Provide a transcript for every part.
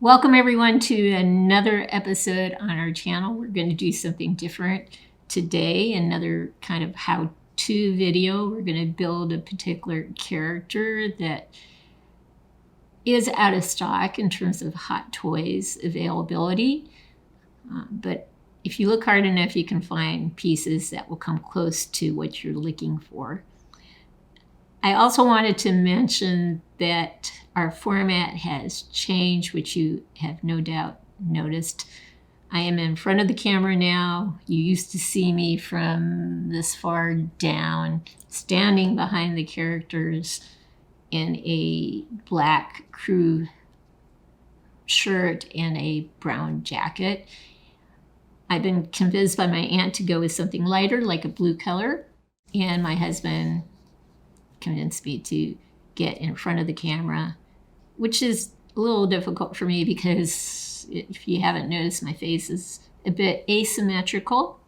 Welcome everyone to another episode on our channel. We're going to do something different today, another kind of how-to video. We're going to build a particular character that is out of stock in terms of Hot Toys availability. But if you look hard enough, you can find pieces that will come close to what you're looking for. I also wanted to mention that our format has changed, which you have no doubt noticed. I am in front of the camera now. You used to see me from this far down, standing behind the characters in a black crew shirt and a brown jacket. I've been convinced by my aunt to go with something lighter, like a blue color, and my husband convinced me to get in front of the camera, which is a little difficult for me because if you haven't noticed, my face is a bit asymmetrical,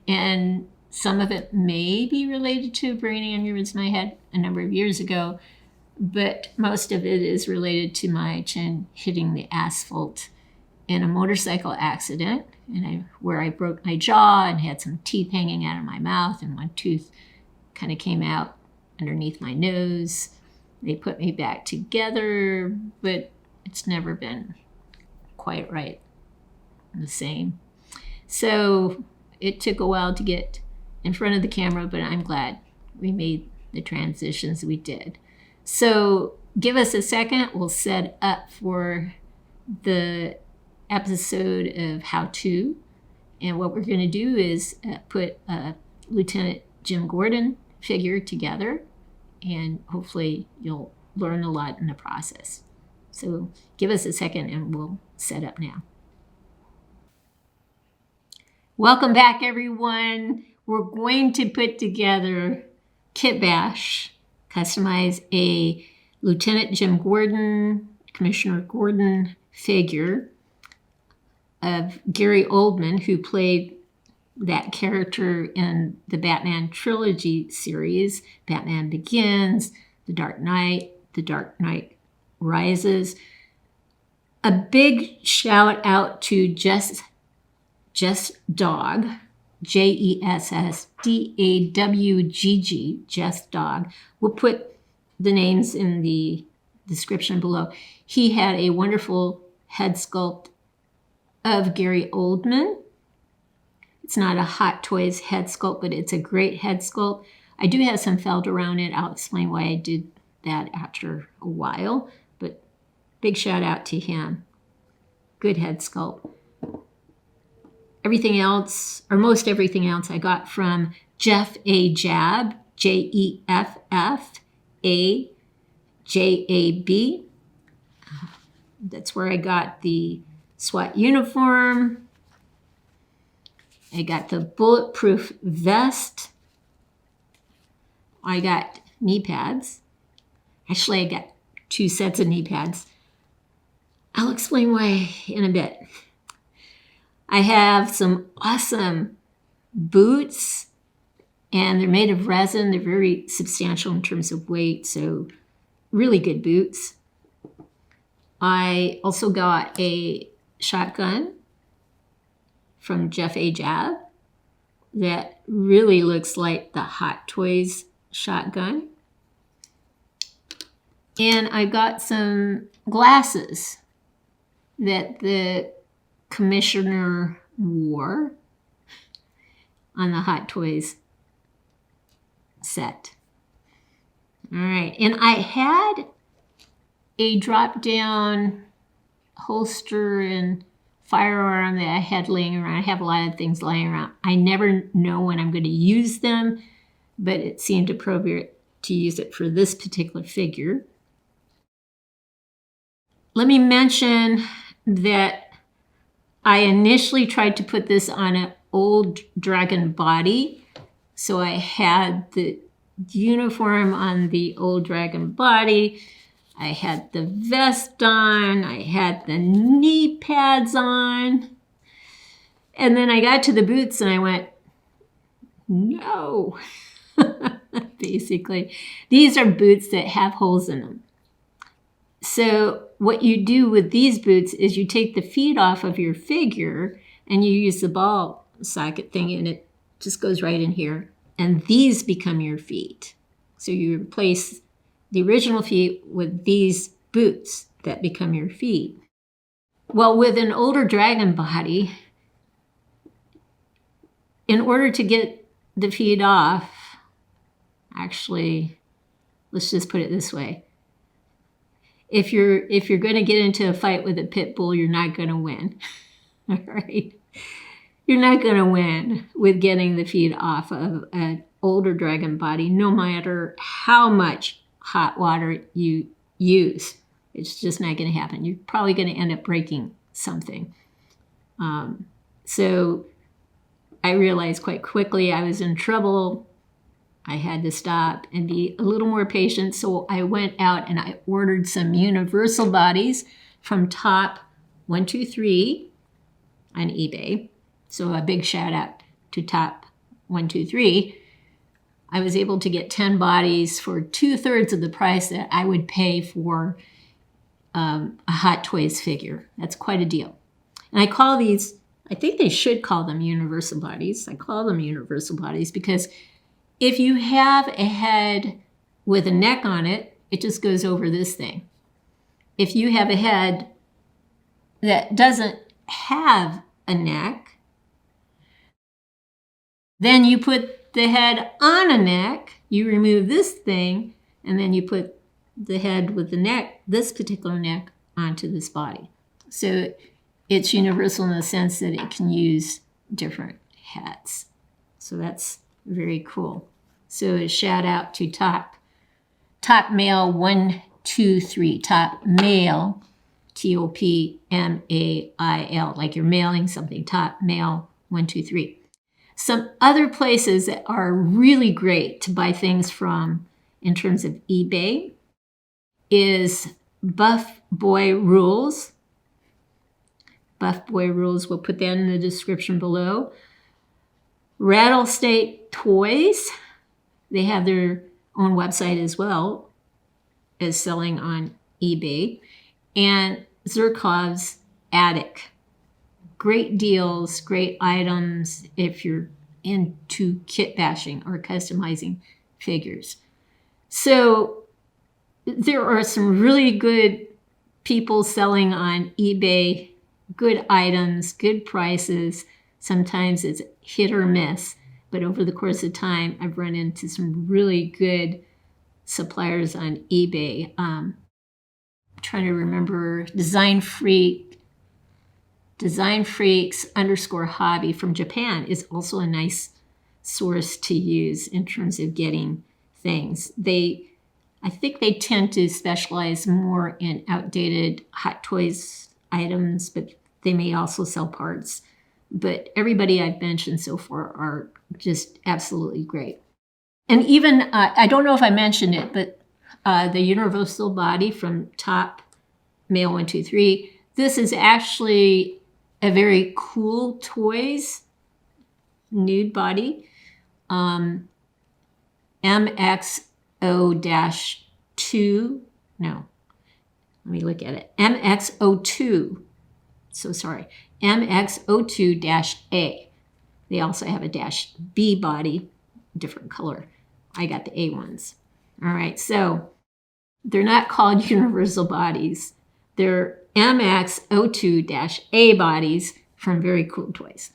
and some of it may be related to a brain aneurysm I had a number of years ago, but most of it is related to my chin hitting the asphalt in a motorcycle accident, where I broke my jaw and had some teeth hanging out of my mouth, and one tooth kind of came out underneath my nose. They put me back together, but it's never been quite right, the same. So it took a while to get in front of the camera, but I'm glad we made the transitions we did. So give us a second. We'll set up for the episode of How To. And what we're going to do is put a Lieutenant Jim Gordon figure together, and hopefully you'll learn a lot in the process. So give us a second and we'll set up now. Welcome back, everyone. We're going to put together Kitbash, customize a Lieutenant Jim Gordon, Commissioner Gordon figure of Gary Oldman, who played that character in the Batman trilogy series, Batman Begins, The Dark Knight Rises. A big shout out to Just Dog, JESSDAWGG, Just Dog. We'll put the names in the description below. He had a wonderful head sculpt of Gary Oldman. It's not a Hot Toys head sculpt, but it's a great head sculpt. I do have some felt around it. I'll explain why I did that after a while, but big shout out to him. Good head sculpt. Everything else, or most everything else, I got from Jeff A. Jab, JEFFAJAB. That's where I got the SWAT uniform. I got the bulletproof vest. I got knee pads. Actually, I got 2 sets of knee pads. I'll explain why in a bit. I have some awesome boots, and they're made of resin. They're very substantial in terms of weight, so really good boots. I also got a shotgun from Jeff A. Jab that really looks like the Hot Toys shotgun. And I got some glasses that the commissioner wore on the Hot Toys set. All right, and I had a drop-down holster and firearm that I had laying around. I have a lot of things laying around. I never know when I'm going to use them, but it seemed appropriate to use it for this particular figure. Let me mention that I initially tried to put this on an old dragon body. So I had the uniform on the old dragon body. I had the vest on, I had the knee pads on, and then I got to the boots and I went, no. Basically, these are boots that have holes in them. So what you do with these boots is you take the feet off of your figure and you use the ball socket thing, and it just goes right in here. And these become your feet. So you replace the original feet with these boots that become your feet. Well, with an older dragon body, in order to get the feet off, actually, let's just put it this way. If you're going to get into a fight with a pit bull, you're not going to win. All right? You're not going to win with getting the feet off of an older dragon body, no matter how much hot water you use. It's just not going to happen. You're probably going to end up breaking something. So I realized quite quickly I was in trouble. I had to stop and be a little more patient. So I went out and I ordered some universal bodies from Top 123 on eBay. So a big shout out to Top 123. I was able to get 10 bodies for 2/3 of the price that I would pay for a Hot Toys figure. That's quite a deal. And I call these, I think they should call them universal bodies. I call them universal bodies because if you have a head with a neck on it, it just goes over this thing. If you have a head that doesn't have a neck, then you put the head on a neck, you remove this thing, and then you put the head with the neck, this particular neck, onto this body. So it's universal in the sense that it can use different heads. So that's very cool. So a shout out to Top Mail 123, Top Mail, TOPMAIL, like you're mailing something, Top Mail 123. Some other places that are really great to buy things from in terms of eBay is Buff Boy Rules. Buff Boy Rules, we'll put that in the description below. Rattlesnake Toys, they have their own website as well as selling on eBay. And Zerkov's Attic. Great deals, great items if you're into kit bashing or customizing figures. So there are some really good people selling on eBay, good items, good prices. Sometimes it's hit or miss, but over the course of time, I've run into some really good suppliers on eBay. I'm trying to remember Design Freaks _hobby from Japan is also a nice source to use in terms of getting things. I think they tend to specialize more in outdated Hot Toys items, but they may also sell parts. But everybody I've mentioned so far are just absolutely great. And even, I don't know if I mentioned it, but the universal body from Top Mail 123, this is actually a very cool toys nude body. MXO-2, no, let me look at it. MXO2, so sorry, MXO2-A. They also have a -B body, different color. I got the A ones. All right, so they're not called universal bodies. They're MXO2-A bodies from Very Cool Toys.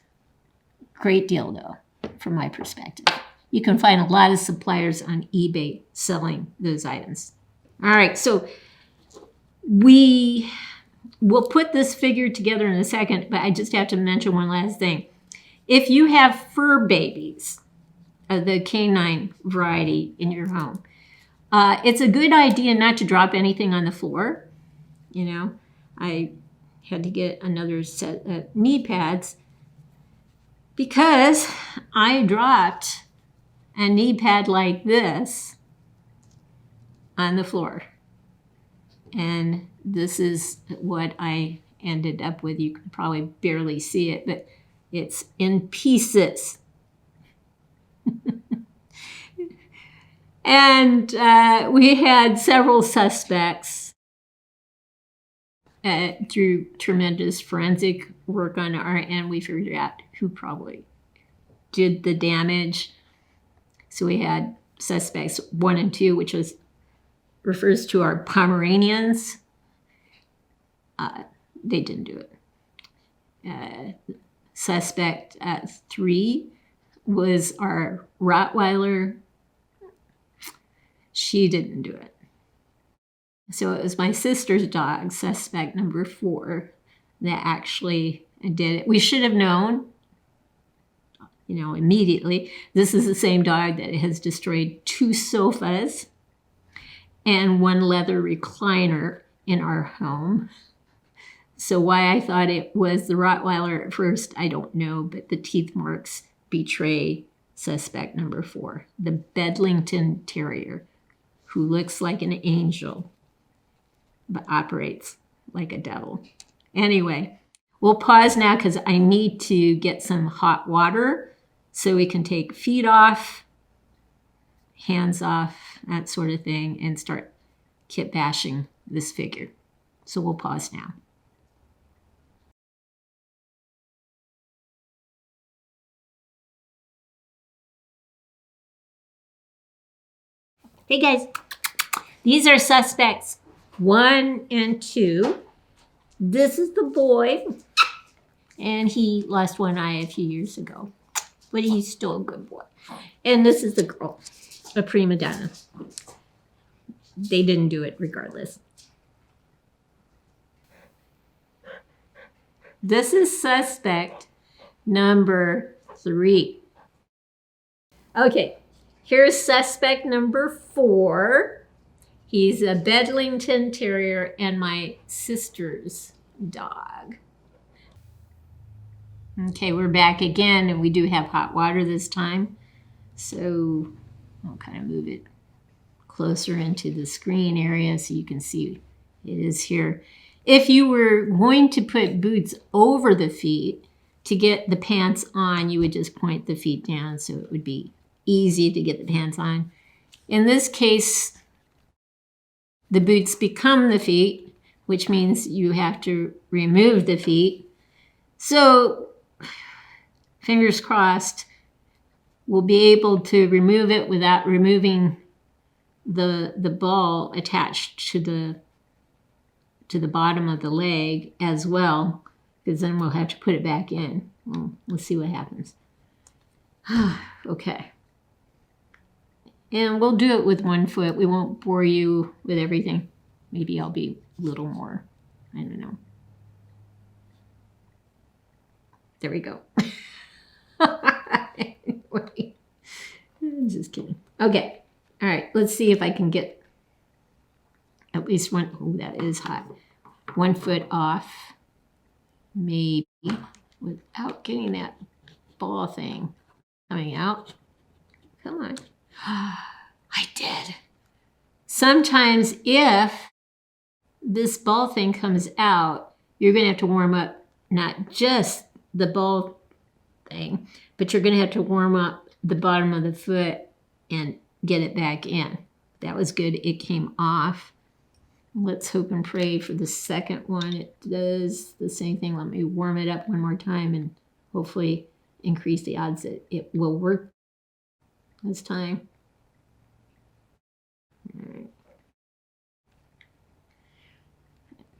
Great deal, though, from my perspective. You can find a lot of suppliers on eBay selling those items. All right, so we'll put this figure together in a second, but I just have to mention one last thing. If you have fur babies, the canine variety in your home, it's a good idea not to drop anything on the floor. You know, I had to get another set of knee pads because I dropped a knee pad like this on the floor. And this is what I ended up with. You can probably barely see it, but it's in pieces. And we had several suspects through tremendous forensic work on our end, we figured out who probably did the damage. So we had suspects 1 and 2, which refers to our Pomeranians. They didn't do it. Suspect 3 was our Rottweiler. She didn't do it. So it was my sister's dog, suspect number 4, that actually did it. We should have known, immediately. This is the same dog that has destroyed 2 sofas and 1 leather recliner in our home. So why I thought it was the Rottweiler at first, I don't know, but the teeth marks betray suspect number 4, the Bedlington Terrier, who looks like an angel but operates like a devil. Anyway, we'll pause now because I need to get some hot water so we can take feet off, hands off, that sort of thing, and start kitbashing this figure. So we'll pause now. Hey guys, these are suspects 1 and 2. This is the boy, and he lost one eye a few years ago, but he's still a good boy. And this is the girl, a prima donna. They didn't do it regardless. This is suspect number 3. Okay, here's suspect number 4. He's a Bedlington Terrier and my sister's dog. Okay, we're back again, and we do have hot water this time. So I'll kind of move it closer into the screen area so you can see it is here. If you were going to put boots over the feet to get the pants on, you would just point the feet down so it would be easy to get the pants on. In this case, the boots become the feet, which means you have to remove the feet. So, fingers crossed, we'll be able to remove it without removing the ball attached to the bottom of the leg as well, because then we'll have to put it back in. We'll see what happens. Okay. And we'll do it with 1 foot. We won't bore you with everything. Maybe I'll be a little more, I don't know. There we go. Anyway, I'm just kidding. Okay. All right. Let's see if I can get at least one. Oh, that is hot. 1 foot off. Maybe without getting that ball thing coming out. Come on. I did. Sometimes if this ball thing comes out, you're going to have to warm up not just the ball thing, but you're going to have to warm up the bottom of the foot and get it back in. That was good. It came off. Let's hope and pray for the second one. It does the same thing. Let me warm it up one more time and hopefully increase the odds that it will work this time. All right.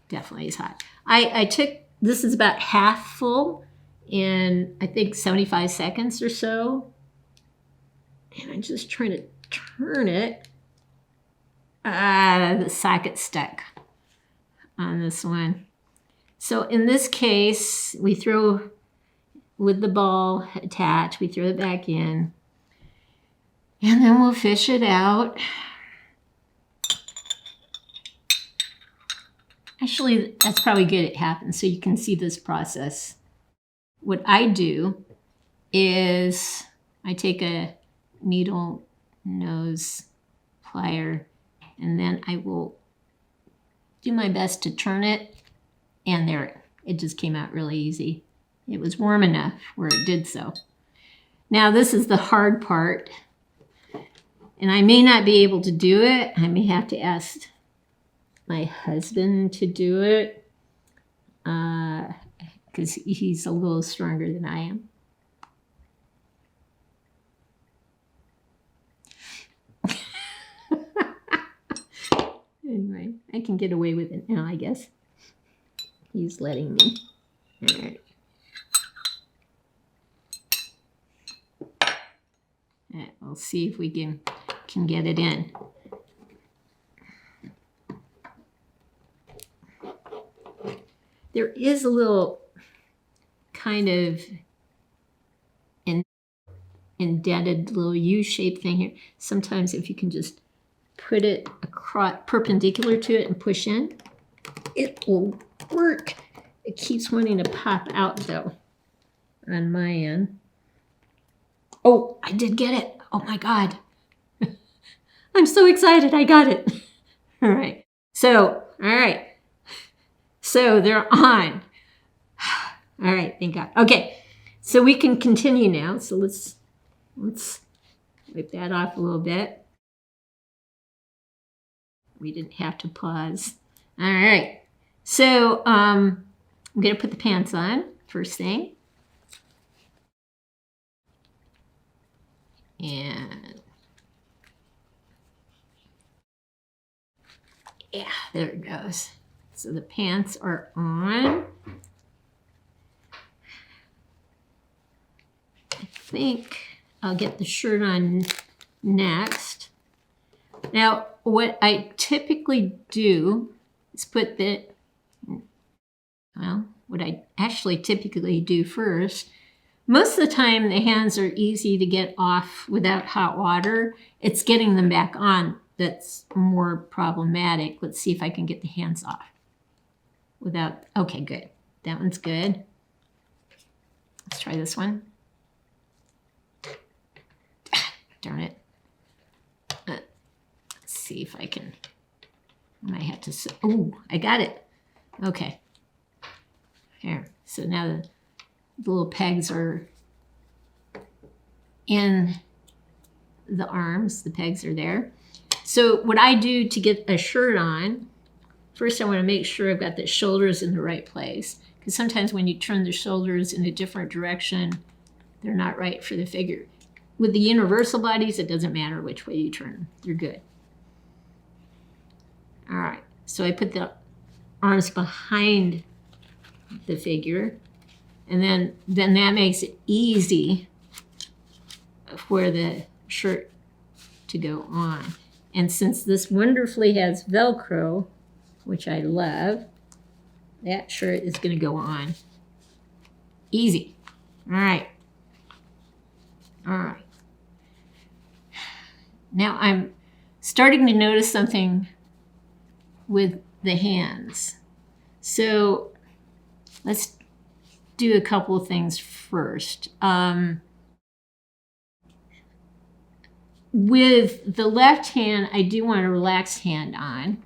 Definitely is hot. I took, this is about half full in, I think, 75 seconds or so. And I'm just trying to turn it. The socket stuck on this one. So in this case, we throw, with the ball attached, we throw it back in. And then we'll fish it out. Actually, that's probably good it happens so you can see this process. What I do is I take a needle nose plier and then I will do my best to turn it, and there, it just came out really easy. It was warm enough where it did so. Now this is the hard part, and I may not be able to do it. I may have to ask my husband to do it. because he's a little stronger than I am. Anyway, I can get away with it now, I guess. He's letting me. All right. We'll see if we can get it in. There is a little kind of indented little U-shaped thing here. Sometimes if you can just put it across, perpendicular to it and push in, it will work. It keeps wanting to pop out though on my end. Oh, I did get it. Oh my God. I'm so excited. I got it. All right. So they're on. All right. Thank God. Okay. So we can continue now. So let's wipe that off a little bit. We didn't have to pause. All right. So I'm going to put the pants on first thing. And yeah, there it goes. So the pants are on. I think I'll get the shirt on next. Now, what I typically do is put the, well, what I actually typically do first, most of the time the hands are easy to get off without hot water. It's getting them back on that's more problematic. Let's see if I can get the hands off without, okay, good. That one's good. Let's try this one. Darn it. Let's see if I can, I might have to, oh, I got it. Okay. Here, so now the little pegs are in the arms. The pegs are there. So what I do to get a shirt on, first I want to make sure I've got the shoulders in the right place. Because sometimes when you turn the shoulders in a different direction, they're not right for the figure. With the universal bodies, it doesn't matter which way you turn them. They're good. All right, so I put the arms behind the figure, and then that makes it easy for the shirt to go on. And since this wonderfully has Velcro, which I love, that shirt is going to go on easy. All right. All right. Now I'm starting to notice something with the hands. So let's do a couple of things first. With the left hand, I do want a relaxed hand on.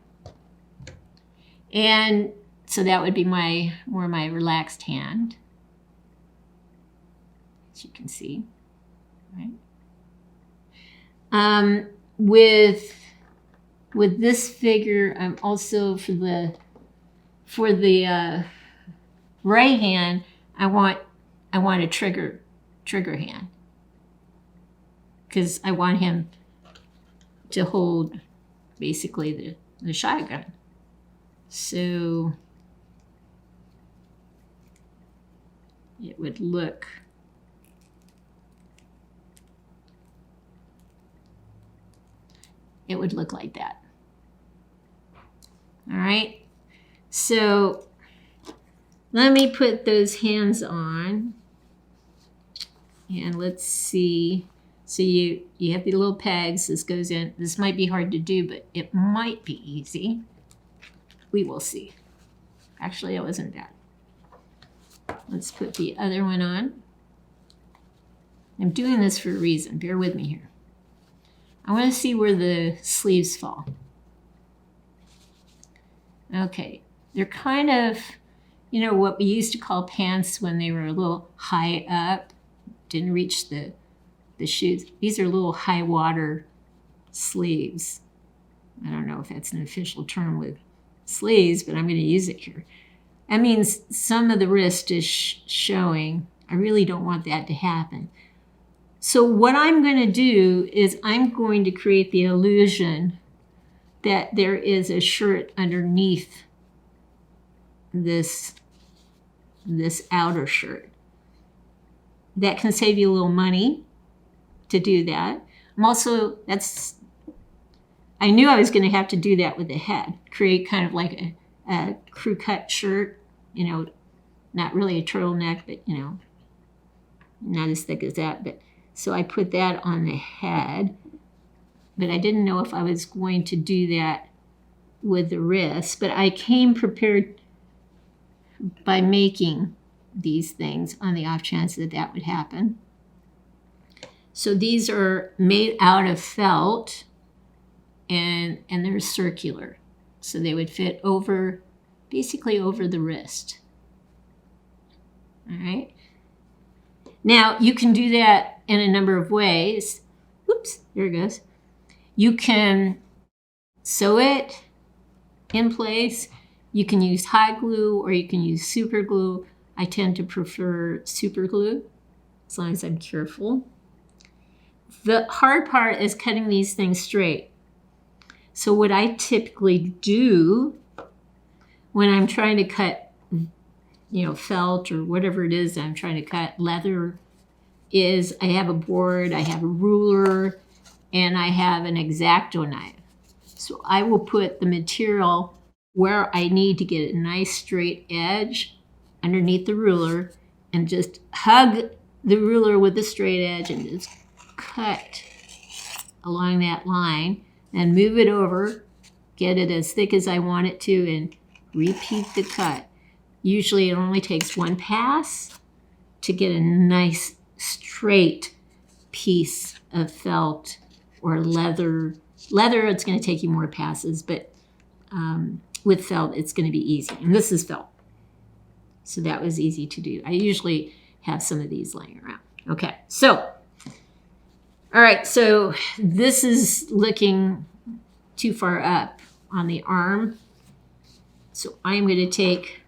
And so that would be my relaxed hand, as you can see, right? With this figure, I'm also for the right hand, I want a trigger hand, because I want him to hold basically the shotgun. So it would look like that. All right. So let me put those hands on, and let's see. So you have the little pegs. This goes in. This might be hard to do, but it might be easy. We will see. Actually, it wasn't bad. Let's put the other one on. I'm doing this for a reason. Bear with me here. I want to see where the sleeves fall. Okay. They're kind of, you know, what we used to call pants when they were a little high up, didn't reach the shoes. These are little high water sleeves. I don't know if that's an official term with sleeves, but I'm going to use it here. That means some of the wrist is showing. I really don't want that to happen. So what I'm going to do is I'm going to create the illusion that there is a shirt underneath this outer shirt. That can save you a little money to do that. I knew I was going to have to do that with the head, create kind of like a crew cut shirt, not really a turtleneck, but not as thick as that. But so I put that on the head, but I didn't know if I was going to do that with the wrist. But I came prepared by making these things on the off chance that that would happen. So these are made out of felt, and they're circular. So they would fit basically over the wrist. All right. Now you can do that in a number of ways. Oops, there it goes. You can sew it in place. You can use hot glue or you can use super glue. I tend to prefer super glue as long as I'm careful. The hard part is cutting these things straight. So what I typically do when I'm trying to cut, felt or whatever it is I'm trying to cut, leather, is I have a board, I have a ruler, and I have an X-Acto knife. So I will put the material where I need to get a nice straight edge underneath the ruler and just hug the ruler with the straight edge and just cut along that line and move it over, get it as thick as I want it to, and repeat the cut. Usually it only takes one pass to get a nice straight piece of felt or leather. Leather, it's going to take you more passes, but with felt, it's going to be easy. And this is felt. So that was easy to do. I usually have some of these laying around. Okay, so, all right, so this is looking too far up on the arm. So I'm going to take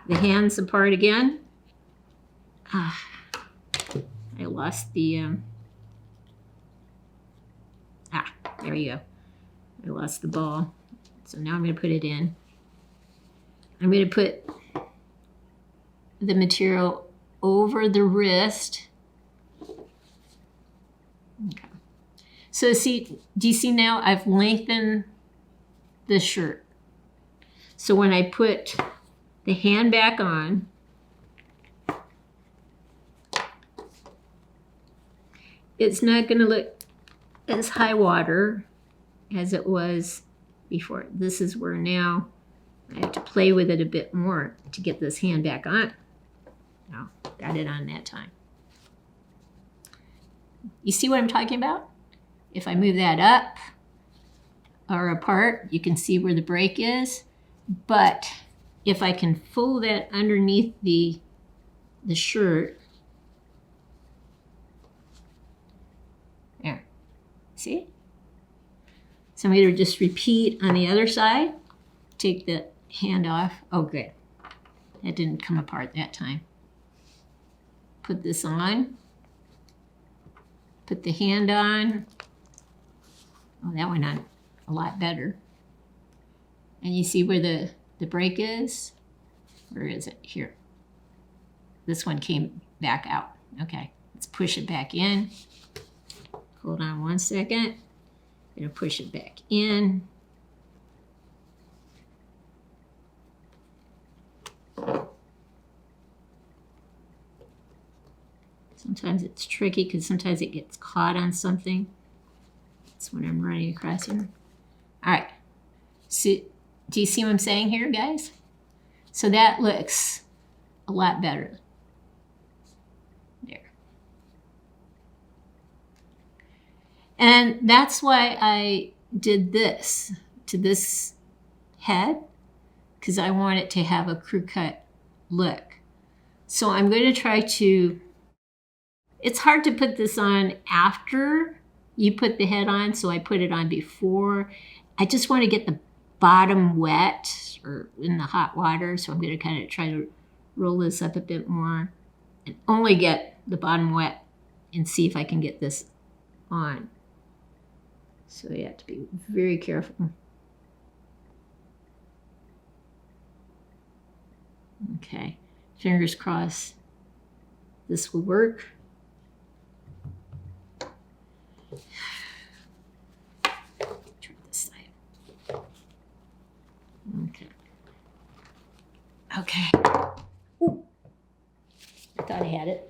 the hands apart again. I lost the, there you go. I lost the ball. So now I'm going to put it in. I'm going to put the material over the wrist. Okay. So do you see now I've lengthened the shirt. So when I put the hand back on, it's not going to look as high water as it was before. This is where now I have to play with it a bit more to get this hand back on. No, got it on that time. You see what I'm talking about? If I move that up or apart, you can see where the break is. But if I can fold that underneath the shirt, there, see? So I'm going to just repeat on the other side. Take the hand off. Oh, good. That didn't come apart that time. Put this on. Put the hand on. Oh, that went on a lot better. And you see where the break is? Where is it? Here. This one came back out. Okay, let's push it back in. Hold on one second. I'm going to push it back in. Sometimes it's tricky because sometimes it gets caught on something. That's when I'm running across here. All right. So, do you see what I'm saying here, guys? So that looks a lot better. There. And that's why I did this to this head, because I want it to have a crew cut look. So I'm going to try to, it's hard to put this on after you put the head on, so I put it on before. I just want to get the bottom wet or in the hot water. So I'm going to kind of try to roll this up a bit more and only get the bottom wet and see if I can get this on. So you have to be very careful. Okay, fingers crossed this will work. Try this side. Okay. Okay. Ooh. I thought I had it.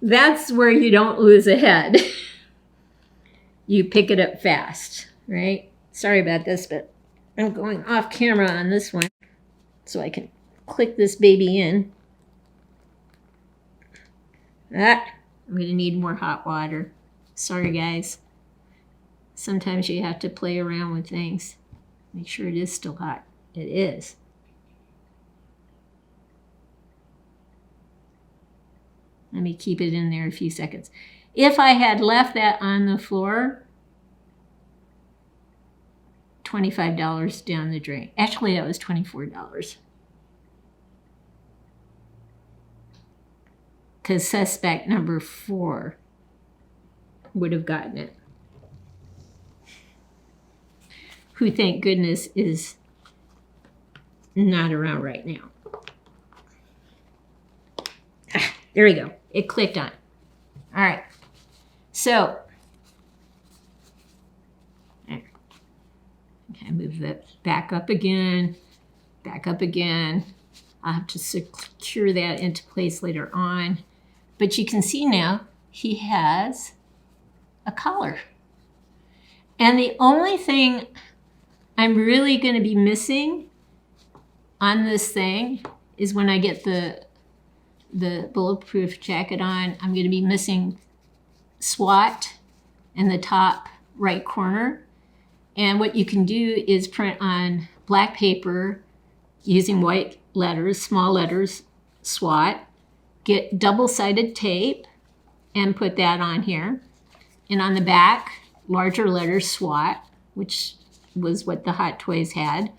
That's where you don't lose a head. You pick it up fast, right? Sorry about this, but I'm going off camera on this one so I can click this baby in. I'm going to need more hot water. Sorry, guys. Sometimes you have to play around with things. Make sure it is still hot. It is. Let me keep it in there a few seconds. If I had left that on the floor, $25 down the drain. Actually, that was $24. Because suspect number 4 would have gotten it. Who, thank goodness, is not around right now. There we go. It clicked on. All right. So, okay, move that back up again. Back up again. I'll have to secure that into place later on. But you can see now he has a collar. And the only thing I'm really going to be missing on this thing is when I get the bulletproof jacket on, I'm going to be missing SWAT in the top right corner. And what you can do is print on black paper using white letters, small letters, SWAT. Get double-sided tape and put that on here. And on the back, larger letters, SWAT, which was what the Hot Toys had.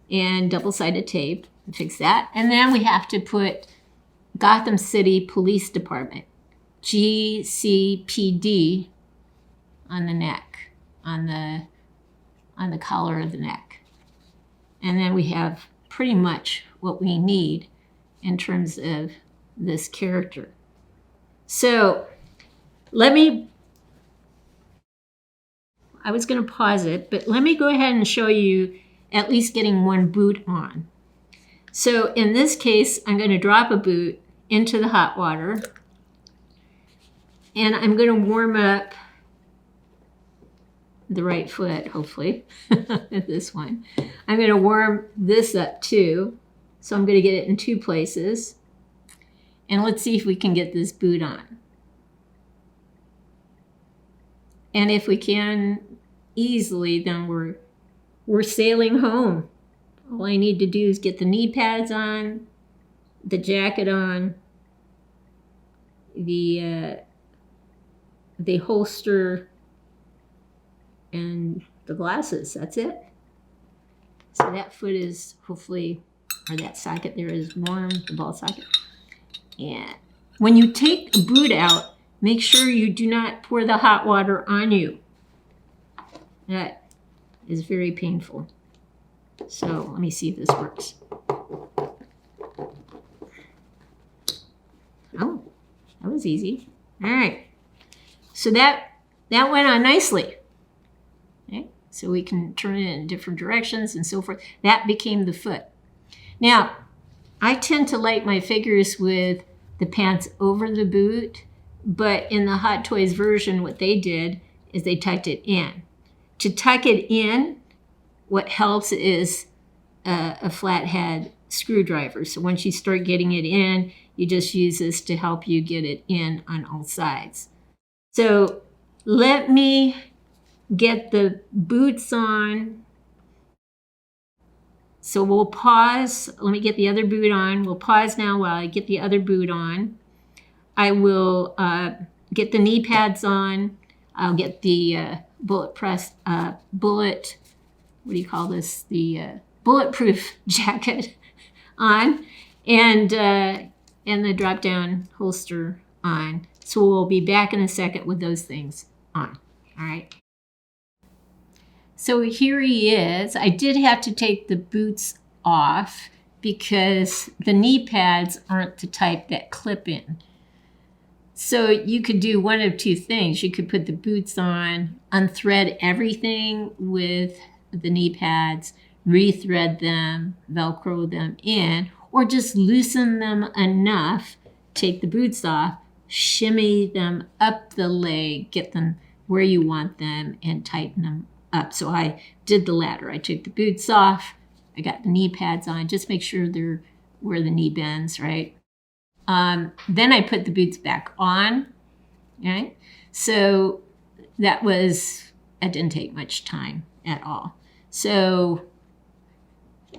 And double-sided tape, fix that. And then we have to put Gotham City Police Department, GCPD, on the neck, on the collar of the neck. And then we have pretty much what we need in terms of this character. So I was going to pause it, but let me go ahead and show you at least getting one boot on. So in this case, I'm going to drop a boot into the hot water, and I'm going to warm up the right foot, hopefully, this one. I'm going to warm this up too, so I'm going to get it in 2 places. And let's see if we can get this boot on. And if we can easily, then we're sailing home. All I need to do is get the knee pads on, the jacket on, the holster, and the glasses. That's it. So that foot is hopefully, or that socket there is warm, the ball socket. And when you take the boot out, make sure you do not pour the hot water on you. That is very painful. So let me see if this works. Oh, that was easy. All right. So that went on nicely. Okay. So we can turn it in different directions and so forth. That became the foot. Now, I tend to like my figures with the pants over the boot, but in the Hot Toys version, what they did is they tucked it in. To tuck it in, what helps is a flathead screwdriver. So once you start getting it in, you just use this to help you get it in on all sides. So let me get the boots on. So we'll pause. Let me get the other boot on. We'll pause now while I get the other boot on. I will get the knee pads on. I'll get the what do you call this? The bulletproof jacket on, and the drop-down holster on. So we'll be back in a second with those things on. All right. So here he is. I did have to take the boots off because the knee pads aren't the type that clip in. So you could do one of two things. You could put the boots on, unthread everything with the knee pads, rethread them, Velcro them in, or just loosen them enough, take the boots off, shimmy them up the leg, get them where you want them, and tighten them up. So I did the latter. I took the boots off, I got the knee pads on, just make sure they're where the knee bends, right? Then I put the boots back on, right? So that didn't take much time at all. So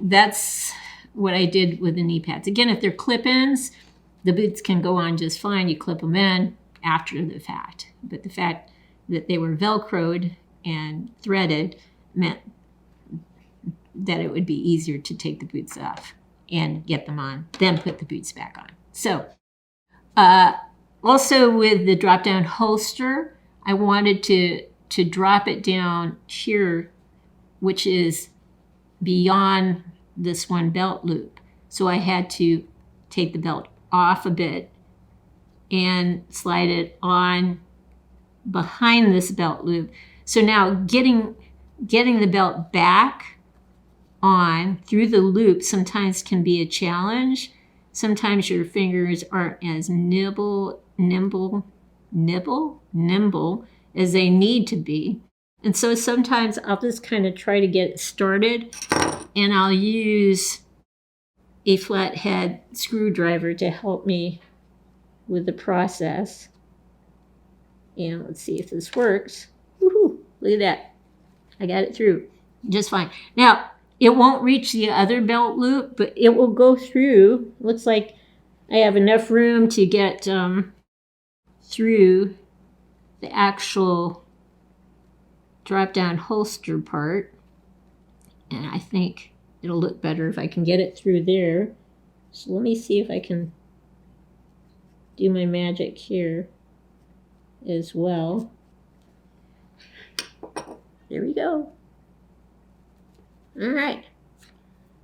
that's what I did with the knee pads. Again, if they're clip-ins, the boots can go on just fine. You clip them in after the fact. But the fact that they were Velcroed and threaded meant that it would be easier to take the boots off and get them on, then put the boots back on. So also with the drop-down holster, I wanted to drop it down here, which is beyond this one belt loop. So I had to take the belt off a bit and slide it on behind this belt loop. So now getting the belt back on through the loop sometimes can be a challenge. Sometimes your fingers aren't as nimble as they need to be. And so sometimes I'll just kind of try to get it started, and I'll use a flathead screwdriver to help me with the process. And let's see if this works. Woohoo! Look at that. I got it through just fine. Now, it won't reach the other belt loop, but it will go through. Looks like I have enough room to get through the actual drop-down holster part. And I think it'll look better if I can get it through there. So let me see if I can do my magic here as well. There we go. All right.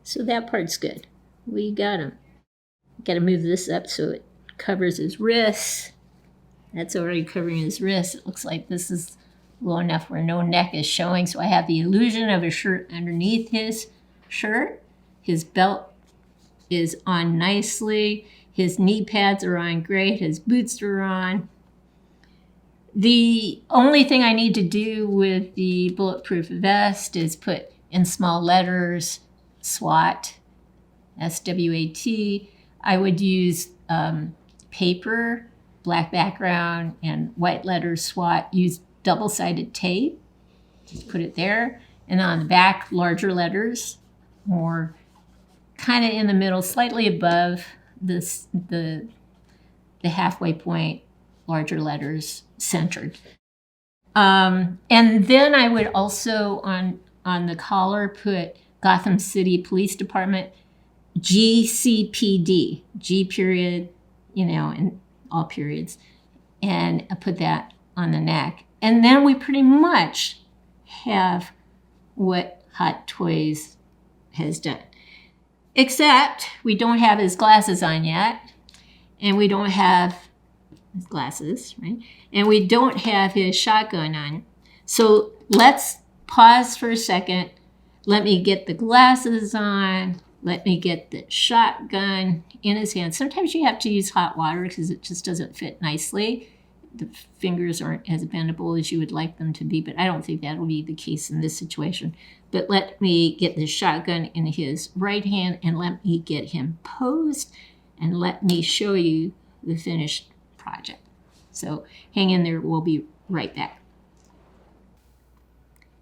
So that part's good. We got him. Got to move this up so it covers his wrists. That's already covering his wrists. It looks like this is low enough where no neck is showing. So I have the illusion of a shirt underneath his shirt. His belt is on nicely. His knee pads are on great. His boots are on. The only thing I need to do with the bulletproof vest is put in small letters, SWAT, S-W-A-T. I would use paper, black background, and white letters, SWAT. Use double-sided tape. Just put it there. And on the back, larger letters, more kind of in the middle, slightly above this, the halfway point, larger letters centered. And then I would also on the collar put Gotham City Police Department, GCPD, G period, in all periods. And I put that on the neck. And then we pretty much have what Hot Toys has done. Except we don't have his glasses on yet. And we don't have his glasses, right? And we don't have his shotgun on. So let's pause for a second. Let me get the glasses on. Let me get the shotgun in his hand. Sometimes you have to use hot water because it just doesn't fit nicely. The fingers aren't as bendable as you would like them to be, but I don't think that'll be the case in this situation. But let me get the shotgun in his right hand and let me get him posed and let me show you the finished project. So hang in there. We'll be right back.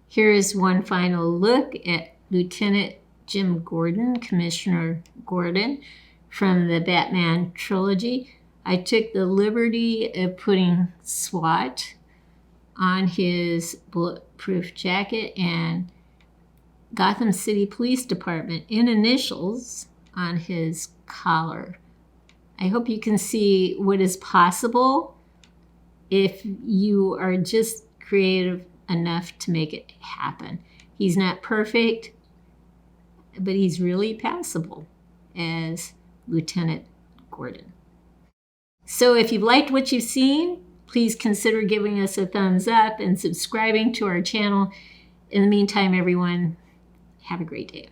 Here is one final look at Lieutenant Jim Gordon, Commissioner Gordon, from the Batman trilogy. I took the liberty of putting SWAT on his bulletproof jacket and Gotham City Police Department in initials on his collar. I hope you can see what is possible if you are just creative enough to make it happen. He's not perfect, but he's really passable as Lieutenant Gordon. So if you've liked what you've seen, please consider giving us a thumbs up and subscribing to our channel. In the meantime, everyone, have a great day.